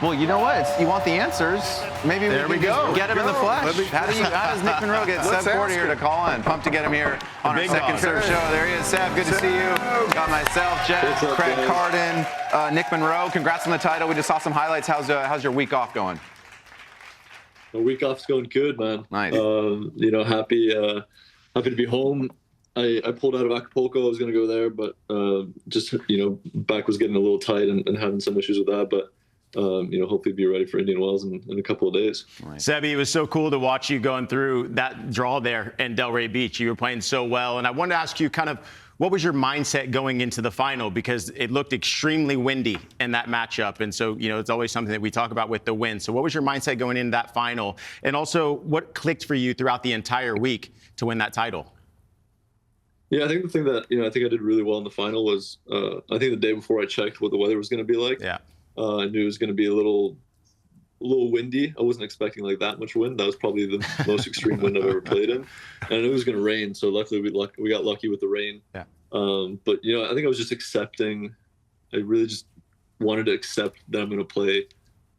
Well, you know what? You want the answers. Maybe we can just get him in the flesh. How does Nick Monroe get Seb Korda here to call in? Pumped to get him here on our second serve show. There he is, Seb. Good to see you. Got myself, Jeff, Craig Kardon, Nick Monroe. Congrats on the title. We just saw some highlights. How's your week off going? The week off's going good, man. Nice. Happy to be home. I pulled out of Acapulco. I was going to go there, but back was getting a little tight and having some issues with that. But hopefully be ready for Indian Wells in a couple of days. Right. Sebi, it was so cool to watch you going through that draw there in Delray Beach. You were playing so well. And I wanted to ask you what was your mindset going into the final? Because it looked extremely windy in that matchup. And so, it's always something that we talk about with the wind. So what was your mindset going into that final? And also, what clicked for you throughout the entire week to win that title? Yeah, I think the thing that, I think I did really well in the final was, I think the day before I checked what the weather was going to be like. Yeah. I knew it was going to be a little windy. I wasn't expecting that much wind. That was probably the most extreme wind I've ever played in. And I knew it was going to rain, so luckily we got lucky with the rain. Yeah. But I think I was just accepting. I really just wanted to accept that I'm going to play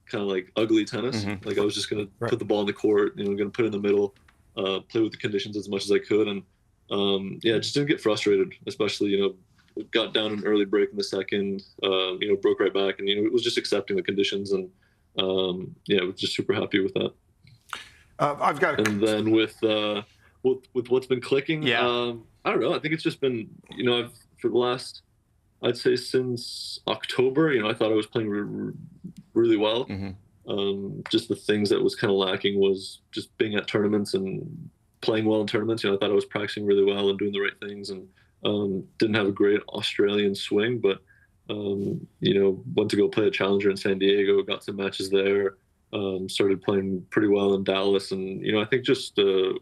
kind of like ugly tennis. Mm-hmm. Like I was just going to put the ball in the court, going to put it in the middle, play with the conditions as much as I could, and just didn't get frustrated, especially got down an early break in the second, broke right back, and it was just accepting the conditions, and I was just super happy with that. And then with what's been clicking, I don't know. I think it's just been for the last, I'd say since October, I thought I was playing really well. Mm-hmm. Just the things that was kind of lacking was just being at tournaments and playing well in tournaments. I thought I was practicing really well and doing the right things, and didn't have a great Australian swing, but went to go play a challenger in San Diego, got some matches there, started playing pretty well in Dallas, and I think just a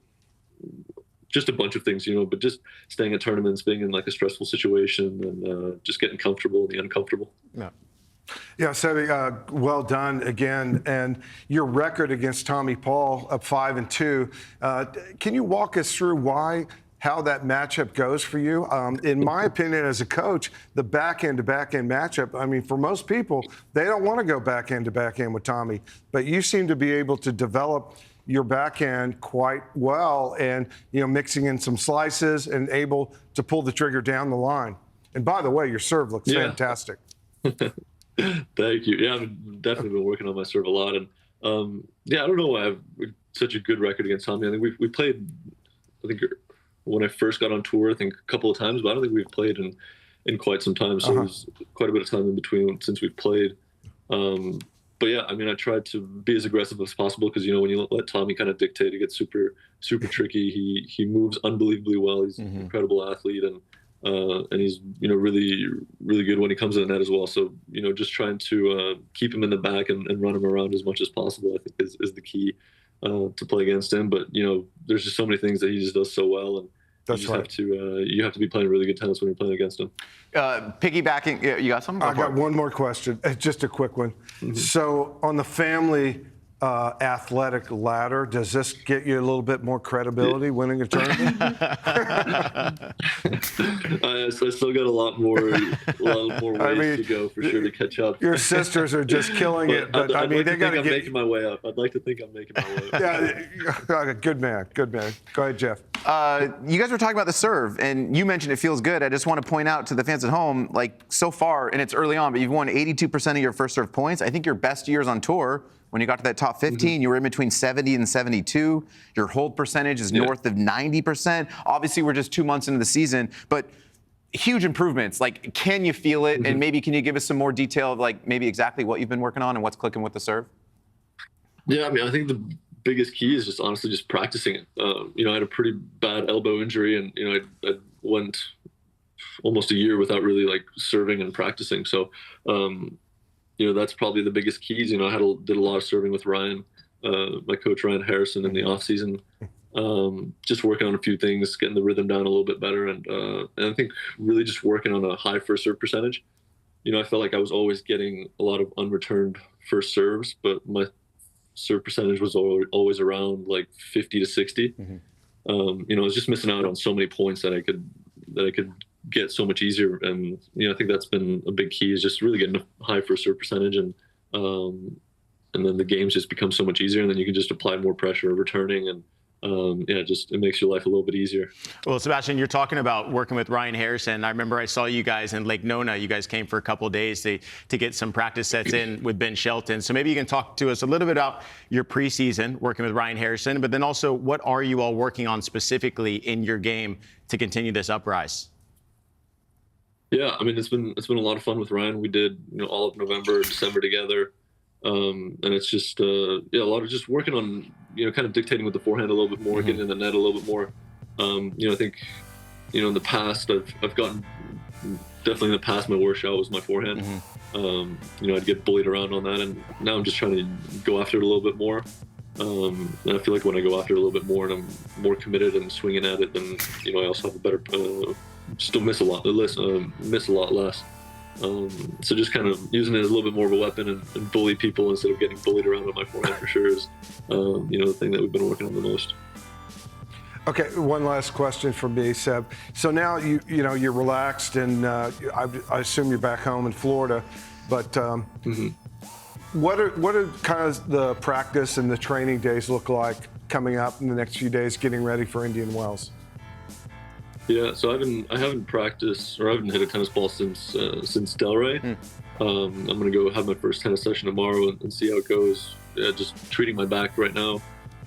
bunch of things, but just staying at tournaments, being in like a stressful situation, and just getting comfortable in the uncomfortable. Yeah, Sebi, well done again. And your record against Tommy Paul up 5-2. Can you walk us through how that matchup goes for you? In my opinion, as a coach, the backhand to backhand matchup, I mean, for most people, they don't want to go backhand to backhand with Tommy, but you seem to be able to develop your backhand quite well, and mixing in some slices and able to pull the trigger down the line. And by the way, your serve looks fantastic. Thank you. Yeah, I've definitely been working on my serve a lot, and I don't know why I have such a good record against Tommy. I think we played, I think when I first got on tour, I think a couple of times, but I don't think we've played in quite some time. So there's quite a bit of time in between since we've played. But yeah, I mean, I tried to be as aggressive as possible because, when you let Tommy kind of dictate, it gets super, super tricky. He moves unbelievably well. He's an incredible athlete, and he's, really, really good when he comes in the net as well. So, just trying to keep him in the back and run him around as much as possible, I think is the key to play against him. But, there's just so many things that he just does so well, and you have to be playing really good tennis when you're playing against him. Piggybacking, you got something? I got one more question, just a quick one. Mm-hmm. So on the family athletic ladder, does this get you a little bit more credibility winning a tournament? I still got a lot more ways to go for sure to catch up. Your sisters are just killing it, but I mean, they got to get. I'm making my way up. I'd like to think I'm making my way up. Yeah, good man. Go ahead, Jeff. You guys were talking about the serve, and you mentioned it feels good. I just want to point out to the fans at home, like so far, and it's early on, but you've won 82% of your first serve points. I think your best years on tour, when you got to that top 15, you were in between 70 and 72. Your hold percentage is north of 90%. Obviously, we're just 2 months into the season, but huge improvements. Like, can you feel it? And maybe can you give us some more detail of like maybe exactly what you've been working on and what's clicking with the serve? Yeah, I mean, I think the biggest key is just honestly just practicing it. I had a pretty bad elbow injury, and I went almost a year without really like serving and practicing. So that's probably the biggest keys. I did a lot of serving with Ryan, my coach Ryan Harrison, in the offseason. Just working on a few things, getting the rhythm down a little bit better, and I think really just working on a high first serve percentage. I felt like I was always getting a lot of unreturned first serves, but my serve percentage was always around like 50 to 60. I was just missing out on so many points that I could get so much easier, and I think that's been a big key, is just really getting a high first serve percentage, and then the games just become so much easier, and then you can just apply more pressure returning, and it makes your life a little bit easier. Well, Sebastian, you're talking about working with Ryan Harrison. I remember I saw you guys in Lake Nona. You guys came for a couple of days to get some practice sets in with Ben Shelton. So maybe you can talk to us a little bit about your preseason working with Ryan Harrison, but then also what are you all working on specifically in your game to continue this uprise? Yeah, I mean, it's been a lot of fun with Ryan. We did all of November and December together. And it's just a lot of just working on kind of dictating with the forehand a little bit more, getting in the net a little bit more. I think in the past I've gotten definitely in the past my worst shot was my forehand. I'd get bullied around on that, and now I'm just trying to go after it a little bit more. And I feel like when I go after it a little bit more and I'm more committed and swinging at it, then I also have a better still miss a lot less. So just kind of using it as a little bit more of a weapon and bully people instead of getting bullied around on my forehand for sure is, the thing that we've been working on the most. Okay, one last question for me, Seb. So now you're relaxed, and I assume you're back home in Florida, but what are kind of the practice and the training days look like coming up in the next few days, getting ready for Indian Wells? Yeah, so I haven't practiced or I haven't hit a tennis ball since Delray. I'm gonna go have my first tennis session tomorrow and see how it goes. Just treating my back right now,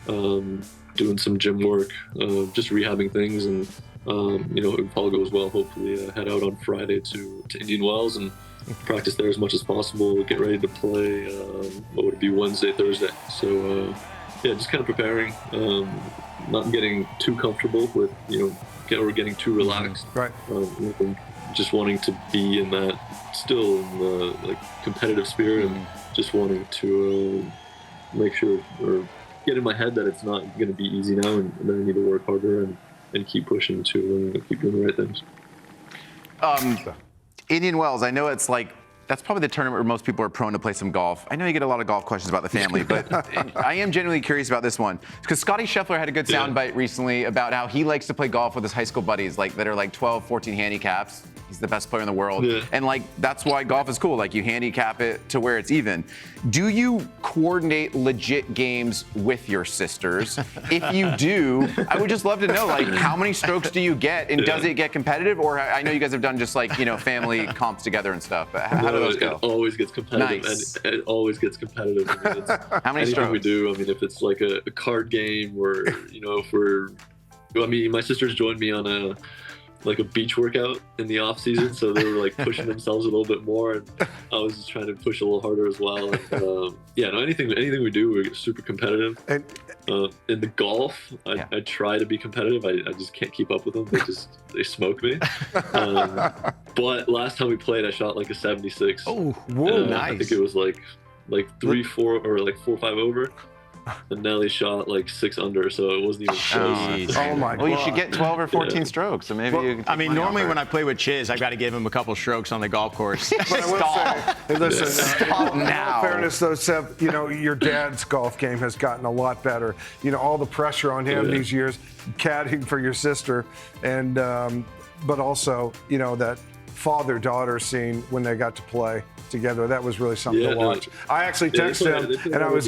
doing some gym work, just rehabbing things, and if all goes well, hopefully head out on Friday to Indian Wells and practice there as much as possible. Get ready to play. What would it be, Wednesday, Thursday? So just kind of preparing, not getting too comfortable with or getting too relaxed. Right. Just wanting to be in that, still in the competitive spirit, and just wanting to make sure or get in my head that it's not going to be easy now, and that I need to work harder and keep pushing to keep doing the right things. Indian Wells, I know it's that's probably the tournament where most people are prone to play some golf. I know you get a lot of golf questions about the family, but I am genuinely curious about this one. Because Scotty Scheffler had a good soundbite recently about how he likes to play golf with his high school buddies that are 12, 14 handicaps. He's the best player in the world. Yeah. And that's why golf is cool. You handicap it to where it's even. Do you coordinate legit games with your sisters? If you do, I would just love to know, how many strokes do you get, and does it get competitive? Or I know you guys have done just family comps together and stuff, but how do those go? It always gets competitive. Nice. And it always gets competitive. I mean, how many strokes? We do. I mean, if it's a card game, or my sisters joined me on a beach workout in the off season, so they were pushing themselves a little bit more, and I was just trying to push a little harder as well. And, anything we do, we're super competitive. And in the golf, I try to be competitive. I just can't keep up with them. They smoke me. But last time we played, I shot a 76. Oh, whoa, nice. I think it was 3-4 or 4-5 over. And Nelly shot 6 under, so it wasn't even close. Oh my God. Well, you should get 12 or 14 strocks, so maybe you can normally when I play with Chiz, I got to give him a couple strokes on the golf course. But I will say, listen, Stop now. In fairness though, Seb, your dad's golf game has gotten a lot better. All the pressure on him these years, caddying for your sister, and but also, that father-daughter scene when they got to play together. That was really something to watch. I actually texted him, and I was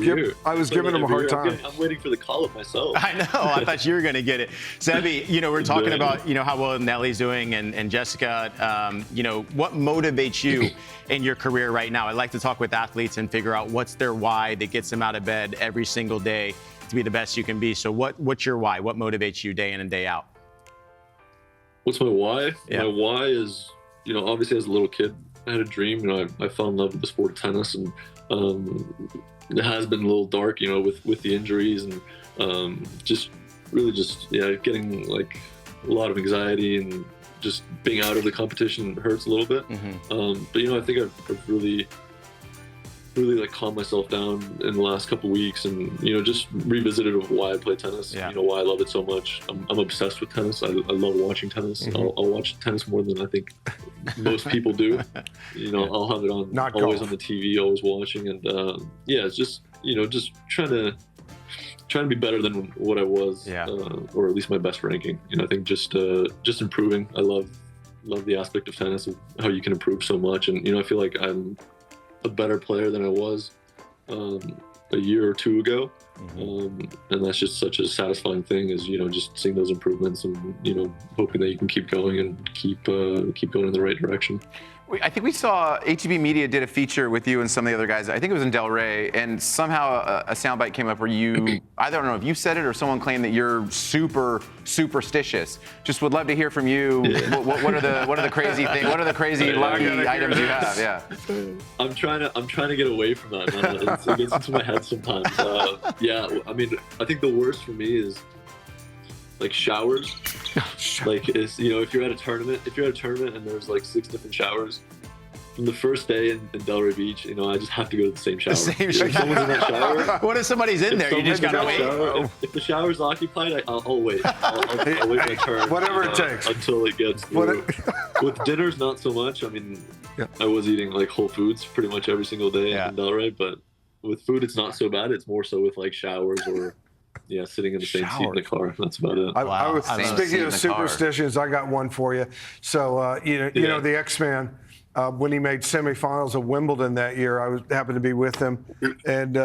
giving him a hard time. I'm waiting for the call-up myself. I know. I thought you were going to get it. Sebby, we're talking about, how well Nelly's doing and Jessica. What motivates you in your career right now? I like to talk with athletes and figure out what's their why that gets them out of bed every single day to be the best you can be. So what's your why? What motivates you day in and day out? What's my why? Yeah. My why is, obviously as a little kid, I had a dream. I fell in love with the sport of tennis, and it has been a little dark, with the injuries, and getting a lot of anxiety, and just being out of the competition hurts a little bit. But I think I've really calmed myself down in the last couple of weeks, and just revisited why I play tennis. Why I love it so much. I'm obsessed with tennis. I love watching tennis. I'll watch tennis more than I think most people do. I'll have it on always on the TV, always watching, and it's just just trying to be better than what I was, or at least my best ranking. I think just improving. I love the aspect of tennis, of how you can improve so much, and I feel like I'm a better player than I was a year or two ago. And that's just such a satisfying thing, is, you know, just seeing those improvements and, you know, hoping that you can keep going and keep going in the right direction. I think we saw HEB Media did a feature with you and some of the other guys. I think it was in Delray, and somehow a soundbite came up where you, I don't know if you said it or someone claimed that you're super superstitious. Just would love to hear from you. Yeah. What are the crazy things? What are the crazy lucky items you have? Yeah. I'm trying to get away from that, man. It gets into my head sometimes. Yeah, I mean, I think the worst for me is like showers. Like, is, you know, if you're at a tournament and there's like 6 different showers, from the first day in Delray Beach, you know, I just have to go to the same shower. If someone's in that shower, what if somebody's in there? You just gotta wait. If the shower's occupied, I'll wait. I'll wait my turn. Whatever it takes. Until it gets through. With dinners, not so much. I mean, I was eating like Whole Foods pretty much every single day in Delray, but with food, it's not so bad. It's more so with like showers or sitting in the same seat in the car. That's about it. Wow. Speaking of superstitions, I got one for you. So, you know, the X-Man, when he made semifinals of Wimbledon that year, I happened to be with him, and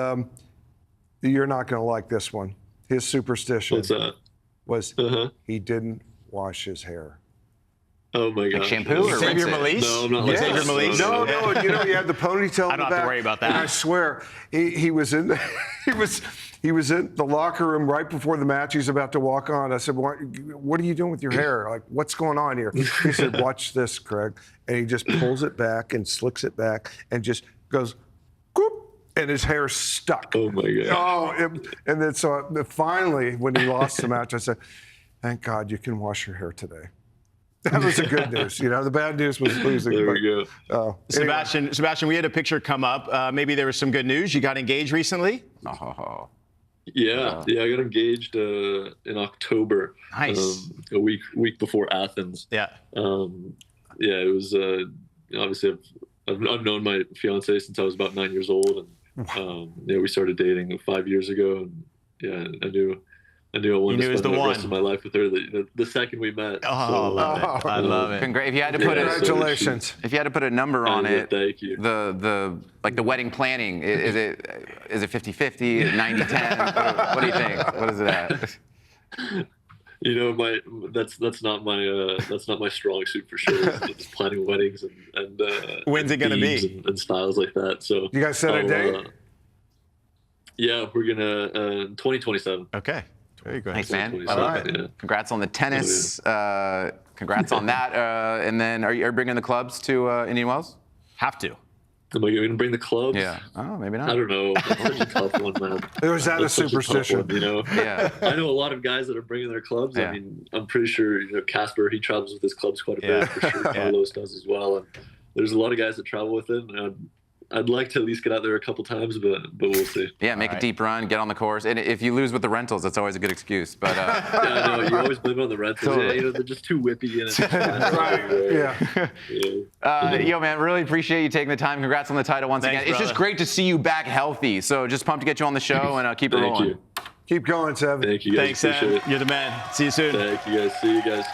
you're not going to like this one. His superstition was he didn't wash his hair. Oh my God! Like shampoo or Xavier Malisse? No, I'm not like Xavier Malisse? No. You know, he had the ponytail in the back. I don't have to worry about that. And I swear, he was in he was in the locker room right before the match. He's about to walk on. I said, "What are you doing with your hair? Like, what's going on here?" He said, "Watch this, Craig." And he just pulls it back and slicks it back and just goes, "Whoop," and his hair stuck. Oh my God! And then so finally, when he lost the match, I said, "Thank God you can wash your hair today." That was the good news. You know, the bad news was losing. There we go. Sebastian, we had a picture come up. Maybe there was some good news. You got engaged recently? Yeah, I got engaged in October. Nice. A week before Athens. Yeah. It was obviously I've known my fiance since I was about 9 years old, and we started dating 5 years ago, and I knew I wanted to spend the rest of my life with her the second we met. I love it. I love it. If you had to put Congratulations. If you had to put a number on it, thank you. The wedding planning, is it 50-50, 90-10? What do you think? What is it at? You know, that's not my strong suit for sure. It's planning weddings and when's it gonna be and styles like that. So you guys set a date? Yeah, we're gonna 2027. Okay. Very good. Thanks, man. All right. Yeah. Congrats on the tennis. Congrats on that. And then are you bringing the clubs to Indian Wells? Have to. Am I going to bring the clubs? Yeah. Oh, maybe not. I don't know. That's such a tough one, man. Or is that a superstition? One, you know? Yeah. I know a lot of guys that are bringing their clubs. Yeah. I mean, I'm pretty sure, you know, Casper, he travels with his clubs quite a bit. For sure, Carlos does as well. And there's a lot of guys that travel with it. And I'd like to at least get out there a couple times, but we'll see. Yeah, make a deep run, get on the course. And if you lose with the rentals, that's always a good excuse. But yeah, I know. You always blame it on the rentals. Totally. Yeah, you know, they're just too whippy. Yo, man, really appreciate you taking the time. Congrats on the title once again. It's just great to see you back healthy. So just pumped to get you on the show and keep it rolling. Keep going, Seb. Thank you, guys. Thanks, Sam. You're the man. See you soon. Thank you, guys. See you guys.